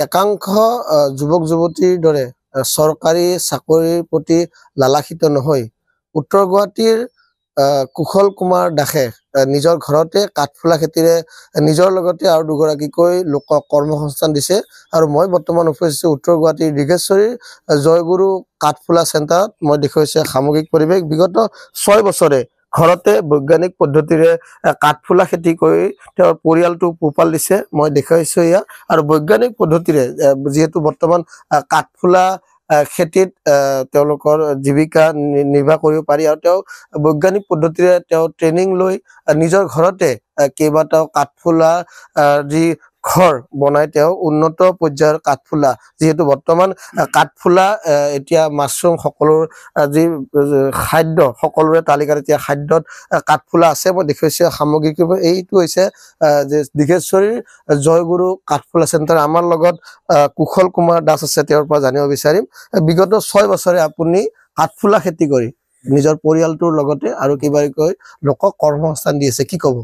একাংশ যুৱক যুৱতীৰ দৰে চৰকাৰী চাকৰিৰ প্ৰতি লালাসিত নহয় উত্তৰ গুৱাহাটীৰ কুশল কুমাৰ দাসে নিজৰ ঘৰতে কাঠফুলা খেতিৰে নিজৰ লগতে আৰু দুগৰাকীকৈ লোকক কৰ্মসংস্থান দিছে আৰু মই বৰ্তমান উপস্থিত উত্তৰ গুৱাহাটীৰ দীঘেশ্বৰীৰ জয়গুৰু কাঠফুলা চেণ্টাৰত মই দেখুৱাইছে সামগ্ৰিক পৰিৱেশ বিগত 6 বছৰে ঘৰতে বৈজ্ঞানিক পদ্ধতিৰে কাঠফুলা খেতি কৰি তেওঁৰ পৰিয়ালটো পোহপাল দিছে মই দেখুৱাইছো ইয়া আৰু বৈজ্ঞানিক পদ্ধতিৰে যেহেতু বৰ্তমান কাঠফুলা খেতিত তেওঁলোকৰ জীৱিকা নিৰ্বাহ কৰিব পাৰি আৰু তেওঁ বৈজ্ঞানিক পদ্ধতিৰে তেওঁ ট্ৰেনিং লৈ নিজৰ ঘৰতে কেইবাটাও কাঠফুলা যি ঘৰ বনাই তেওঁ উন্নত পৰ্যায়ৰ কাঠফুলা যেহেতু বৰ্তমান কাঠফুলা এতিয়া মাছৰুম সকলোৰ যি খাদ্য সকলোৰে তালিকাত এতিয়া খাদ্যত কাঠফুলা আছে মই দেখুৱাইছো সামগ্ৰিক এইটো হৈছে যে দীঘেশ্বৰীৰ জয়গুৰু কাঠফুলা চেণ্টাৰ আমাৰ লগত কুশল কুমাৰ দাস আছে তেওঁৰ পৰা জানিব বিচাৰিম বিগত 6 বছৰে আপুনি কাঠফুলা খেতি কৰি নিজৰ পৰিয়ালটোৰ লগতে আৰু কিবাকৈ লোকক কৰ্মসংস্থান দি আছে কি ক'ব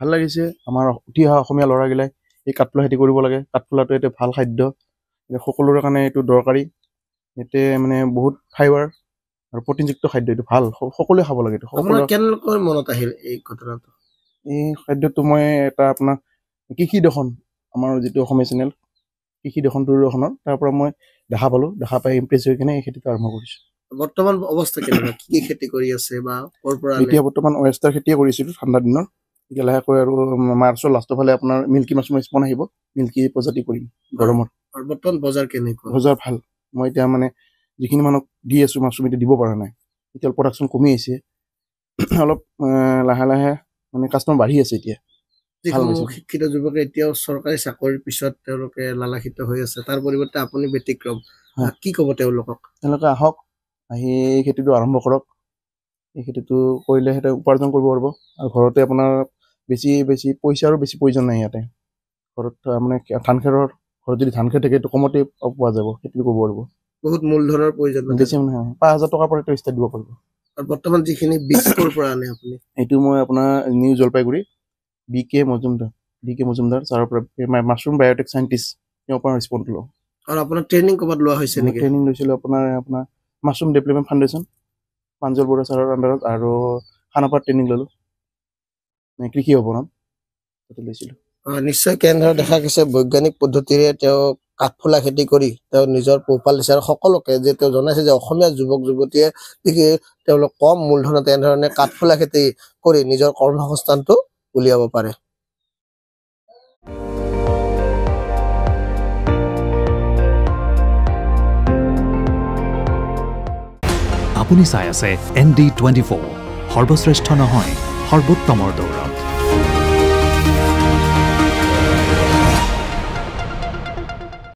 ভাল লাগিছে আমাৰ উঠি অহা অসমীয়া ল'ৰাগিলাই এই কাঠফুলা খেতি কৰিব লাগে কাঠফুলাটো এটা ভাল খাদ্য সকলোৰে কাৰণে এইটো দৰকাৰী এতে মানে বহুত ফাইবাৰ আৰু প্ৰটিনযুক্ত খাদ্য এইটো ভাল সকলোৱে খাব লাগে আপোনাৰ কেনেকৈ মনত আহিল এই ঘটনাটো এই খাদ্যটো মই এটা আপোনাৰ কৃষি দৰ্শন আমাৰ যেটো অসমীয়া চেনেল কৃষি দৰ্শন দূৰদৰ্শনৰ তাৰ পৰা মই দেখা পাই ইমপ্ৰেছ হৈ কিনে এই খেতিটো আৰম্ভ কৰিছো বৰ্তমান অৱস্থা কেনেকুৱা কি খেতি কৰি আছে বা ক'ৰ পৰা এতিয়া বৰ্তমান ওয়েষ্টাৰ খেতিয়ে কৰিছিলো ঠাণ্ডা দিনৰ এতিয়া লাহেকৈ আৰু মাৰ্চৰ লাষ্টৰ ফালে আপোনাৰ মিল্কি মাছৰুম স্পন আহিব মিল্কি প্ৰজাতি কৰিম গৰমত আৰু বৰ্তমান বজাৰ কেনেকুৱা বজাৰ ভাল মই এতিয়া মানে যিখিনি মানুহক দি আছো মাছৰুম এতিয়া দিব পৰা নাই এতিয়া প্ৰডাকশ্যন কমি আহিছে অলপ লাহে লাহে মানে কাষ্টমাৰ বাঢ়ি আছে এতিয়া শিক্ষিত যুৱকে এতিয়াও চৰকাৰী চাকৰিৰ পিছত তেওঁলোকে লালাসিত হৈ আছে তাৰ পৰিৱৰ্তে আপুনি ব্যতিক্ৰম কি ক'ব তেওঁলোকে আহক আহি এই খেতিটো আৰম্ভ কৰক এই খেতিটো কৰিলে সিহঁতে উপাৰ্জন কৰিব পাৰিব আৰু ঘৰতে আপোনাৰ বেছি পইচাৰো বেছি প্ৰয়োজন নাই ইয়াতে ঘৰত মানে ধান খেৰৰ ঘৰত যদি ধান খেৰ থাকে এইটো কমতে পোৱা যাব খেতিটো কৰিব পাৰিব বহুত মূলধনৰ প্ৰয়োজন বেছি নহয় 5,000 টকাৰ পৰা এইটো ষ্টাৰ্ট দিব পাৰিব আৰু বৰ্তমান যিখিনি বীজ ক'ৰ পৰা আনে আপুনি এইটো মই আপোনাৰ নিউ জলপাইগুৰি BK মজুমদাৰ ছাৰৰ পৰা মাছৰুম বায়'টেক সাইন্টিষ্ট তেওঁৰ পৰা ৰেছপন্স লওঁ আৰু আপোনাৰ ট্ৰেনিং ক'ৰবাত লোৱা হৈছে নেকি ট্ৰেনিং লৈছিলোঁ আপোনাৰ মাছৰুম ডেভেলপমেণ্ট ফাউণ্ডেশ্যন পাঞ্জল বৰুৱা ছাৰৰ আণ্ডাৰত আৰু খানাপাৰাত ট্ৰেনিং ল'লোঁ কৃষি ভৱনত তাতে লৈছিলোঁ নিশ্চয় কেনেদৰে দেখা গৈছে বৈজ্ঞানিক পদ্ধতিৰে তেওঁ কাঠফুলা খেতি কৰি তেওঁ নিজৰ পোহপাল দিছে আৰু সকলোকে যে তেওঁ জনাইছে যে অসমীয়া যুৱক যুৱতীয়ে তেওঁলোক কম মূলধনত এনেধৰণে কাঠফুলা খেতি কৰি নিজৰ কৰ্মসংস্থানটো উলিয়াব পাৰে আপুনি চাই আছে ND24 সৰ্বশ্ৰেষ্ঠ নহয় সৰ্বোত্তমৰ দৌৰ